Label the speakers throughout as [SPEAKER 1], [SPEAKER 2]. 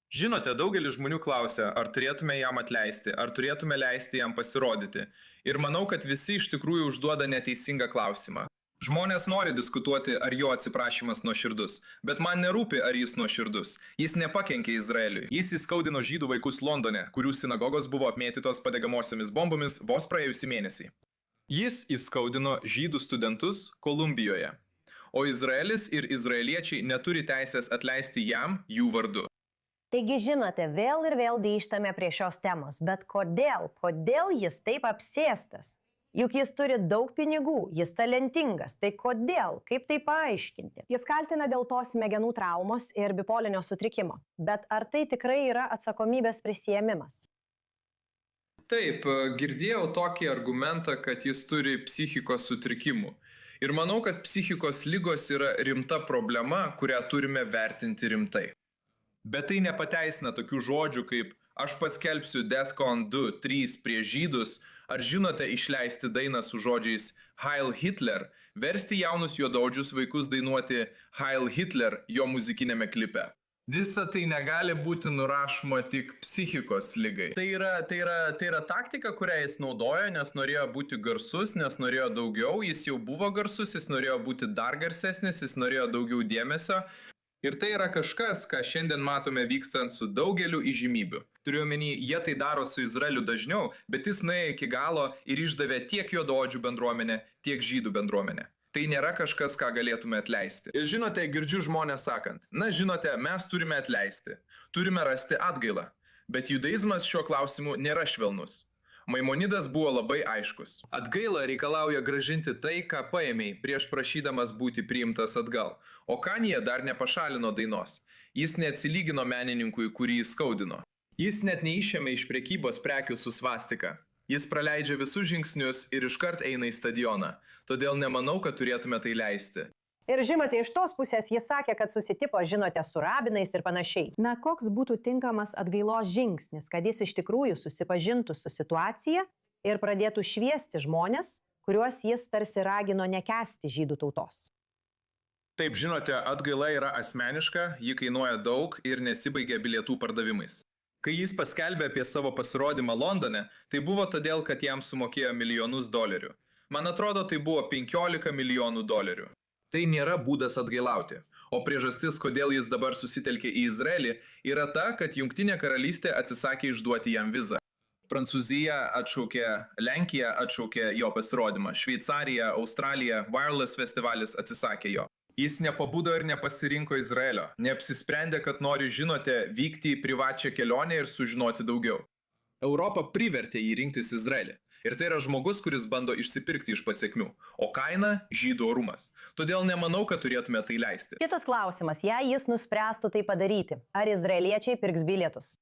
[SPEAKER 1] Žinote, daugelis žmonių klausia, ar turėtume jam atleisti, ar turėtume leisti jam pasirodyti. Ir manau, kad visi iš tikrųjų užduoda neteisingą klausimą. Žmonės nori diskutuoti, ar jo atsiprašymas nuoširdus, bet man nerūpi, ar jis nuoširdus. Jis nepakenkė Izraeliui. Jis įskaudino žydų vaikus Londone, kurių sinagogos buvo apmėtytos padegamosiomis bombomis vos praėjusį mėnesį. Jis įskaudino žydų studentus Kolumbijoje. O Izraelis ir izraeliečiai neturi teisės atleisti jam jų vardu.
[SPEAKER 2] Taigi žinote, vėl ir vėl grįžtame prie šios temos, bet kodėl? Kodėl jis taip apsėstas? Juk jis turi daug pinigų, jis talentingas, tai kodėl? Kaip tai paaiškinti?
[SPEAKER 3] Jis kaltina dėl to smegenų traumos ir bipolinio sutrikimo. Bet ar tai tikrai yra atsakomybės prisiėmimas?
[SPEAKER 1] Taip, girdėjau tokį argumentą, kad jis turi psichikos sutrikimų. Ir manau, kad psichikos ligos yra rimta problema, kurią turime vertinti rimtai. Bet tai nepateisina tokių žodžių kaip aš paskelbsiu Defcon 2, 3 prieš žydus, ar žinote išleisti dainą su žodžiais Heil Hitler, versti jaunus juodaodžius vaikus dainuoti Heil Hitler jo muzikinėme klipe. Visa tai negali būti nurašoma tik psichikos ligai. Tai yra taktika, kurią jis naudojo, nes norėjo būti garsus, nes norėjo daugiau, jis jau buvo garsus, jis norėjo būti dar garsesnis, jis norėjo daugiau dėmesio. Ir tai yra kažkas, ką šiandien matome vykstant su daugeliu įžymybių. Turiu omeny, jie tai daro su Izraeliu dažniau, bet jis nuėjo iki galo ir išdavė tiek juodaodžių bendruomenę, tiek žydų bendruomenę. Tai nėra kažkas, ką galėtume atleisti. Ir žinote, girdžiu žmonės sakant, na žinote, mes turime atleisti, turime rasti atgailą. Bet judaizmas šiuo klausimu nėra švelnus. Maimonidas buvo labai aiškus. Atgaila reikalauja gražinti tai, ką paėmei, prieš prašydamas būti priimtas atgal. O Kanye dar nepašalino dainos. Jis neatsilygino menininkui, kurį įskaudino. Jis net neišėmė iš prekybos prekių su svastika. Jis praleidžia visus žingsnius ir iškart eina į stadioną. Todėl nemanau, kad turėtume tai leisti.
[SPEAKER 3] Ir žinote, iš tos pusės jis sakė, kad susitipo, žinote, su rabinais ir panašiai. Na, koks būtų tinkamas atgailos žingsnis, kad jis iš tikrųjų susipažintų su situacija ir pradėtų šviesti žmonės, kuriuos jis tarsi ragino nekęsti žydų tautos?
[SPEAKER 1] Taip, žinote, atgaila yra asmeniška, ji kainuoja daug ir nesibaigia bilietų pardavimais. Kai jis paskelbė apie savo pasirodymą Londone, tai buvo todėl, kad jam sumokėjo milijonus dolerių. Man atrodo, tai buvo 15 milijonų dolerių. Tai nėra būdas atgailauti, o priežastis, kodėl jis dabar susitelkė į Izraelį, yra ta, kad Jungtinė karalystė atsisakė išduoti jam vizą. Prancūzija atšaukė, Lenkija atšaukė jo pasirodymą, Šveicarija, Australija, Wireless festivalis atsisakė jo. Jis nepabudo ir nepasirinko Izraelio, neapsisprendė, kad nori, žinote, vykti į privačią kelionę ir sužinoti daugiau. Europa privertė jį rinktis Izraelį. Ir tai yra žmogus, kuris bando išsipirkti iš pasiekmių. O kaina – žydų orumas. Todėl nemanau, kad turėtume tai leisti.
[SPEAKER 3] Kitas klausimas, jei jis nuspręstų tai padaryti, ar izraeliečiai pirks bilietus?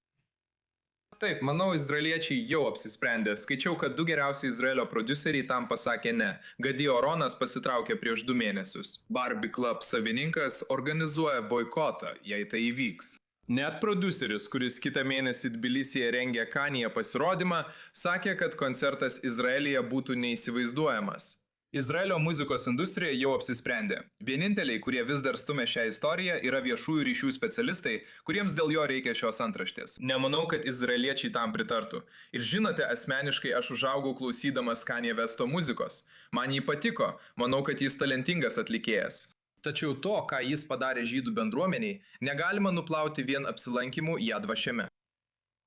[SPEAKER 1] Taip, manau, izraeliečiai jau apsisprendė. Skaičiau, kad 2 geriausi Izraelio prodiuseriai tam pasakė ne. Gadi Oronas pasitraukė prieš 2 mėnesius. Barbie Club savininkas organizuoja boikotą, jei tai įvyks. Net prodiuseris, kuris kitą mėnesį Tbilisyje rengė Kanye pasirodymą, sakė, kad koncertas Izraelyje būtų neįsivaizduojamas. Izraelio muzikos industrija jau apsisprendė. Vieninteliai, kurie vis dar stumia šią istoriją, yra viešųjų ryšių specialistai, kuriems dėl jo reikia šios antraštės. Nemanau, kad izraeliečiai tam pritartų. Ir žinote, asmeniškai aš užaugau klausydamas Kanye Westo muzikos. Man jį patiko, manau, kad jis talentingas atlikėjas. Tačiau to, ką jis padarė žydų bendruomeniai, negalima nuplauti vien apsilankimu Jad Vašeme.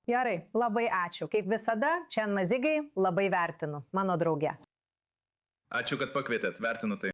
[SPEAKER 3] Gerai, labai ačiū. Kaip visada, čia Mazigai labai vertinu, mano drauge.
[SPEAKER 1] Ačiū, kad pakvietėt, vertinu tai.